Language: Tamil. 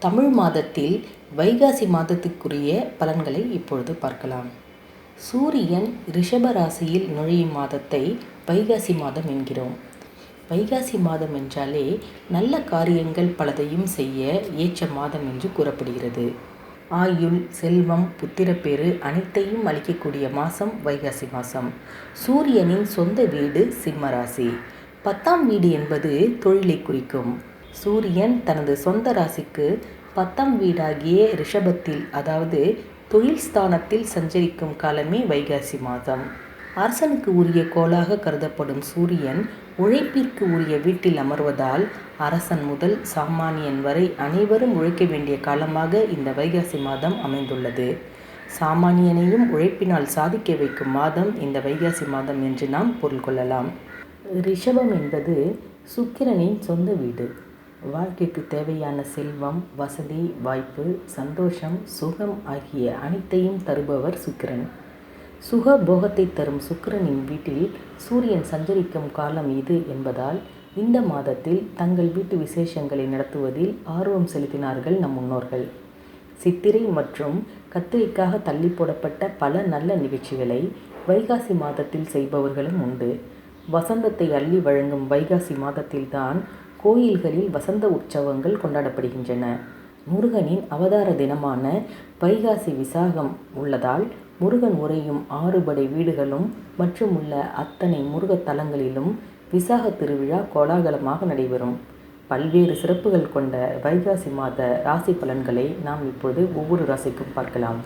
தமிழ் மாதத்தில் வைகாசி மாதத்துக்குரிய பலன்களை இப்பொழுது பார்க்கலாம். சூரியன் ரிஷப ராசியில் நுழையும் மாதத்தை வைகாசி மாதம் என்கிறோம். வைகாசி மாதம் என்றாலே நல்ல காரியங்கள் பலதையும் செய்ய ஏற்ற மாதம் என்று கூறப்படுகிறது. ஆயுள், செல்வம், புத்திரப்பேறு அனைத்தையும் அளிக்கக்கூடிய மாதம் வைகாசி மாதம். சூரியனின் சொந்த வீடு சிம்ம ராசி. 10ஆம் வீடு என்பது தொழிலை குறிக்கும். சூரியன் தனது சொந்த ராசிக்கு 10ஆம் வீடாகிய ரிஷபத்தில், அதாவது தொழில் ஸ்தானத்தில் சஞ்சரிக்கும் காலமே வைகாசி மாதம். அரசனுக்கு உரிய கோளாக கருதப்படும் சூரியன் உழைப்பிற்கு உரிய வீட்டில் அமர்வதால் அரசன் முதல் சாமானியன் வரை அனைவரும் உழைக்க வேண்டிய காலமாக இந்த வைகாசி மாதம் அமைந்துள்ளது. சாமானியனையும் உழைப்பினால் சாதிக்க வைக்கும் மாதம் இந்த வைகாசி மாதம் என்று நாம் பொருள் கொள்ளலாம். ரிஷபம் என்பது சுக்கிரனின் சொந்த வீடு. வாழ்க்கைக்கு தேவையான செல்வம், வசதி, வாய்ப்பு, சந்தோஷம், சுகம் ஆகிய அனைத்தையும் தருபவர் சுக்கிரன். சுக போகத்தை தரும் சுக்கிரனின் வீட்டில் சூரியன் சஞ்சரிக்கும் காலம் இது என்பதால் இந்த மாதத்தில் தங்கள் வீட்டு விசேஷங்களை நடத்துவதில் ஆர்வம் செலுத்தினார்கள் நம் முன்னோர்கள். சித்திரை மற்றும் கத்திரிக்காக தள்ளி போடப்பட்ட பல நல்ல நிகழ்ச்சிகளை வைகாசி மாதத்தில் செய்பவர்களும் உண்டு. வசந்தத்தை அள்ளி வழங்கும் வைகாசி மாதத்தில்தான் கோயில்களில் வசந்த உற்சவங்கள் கொண்டாடப்படுகின்றன. முருகனின் அவதார தினமான வைகாசி விசாகம் உள்ளதால் முருகன் உறையும் 6 படை வீடுகளும் மற்றும் உள்ள அத்தனை முருகத் தலங்களிலும் விசாக திருவிழா கோலாகலமாக நடைபெறும். பல்வேறு சிறப்புகள் கொண்ட வைகாசி மாத ராசி பலன்களை நாம் இப்போது ஒவ்வொரு ராசிக்கும் பார்க்கலாம்.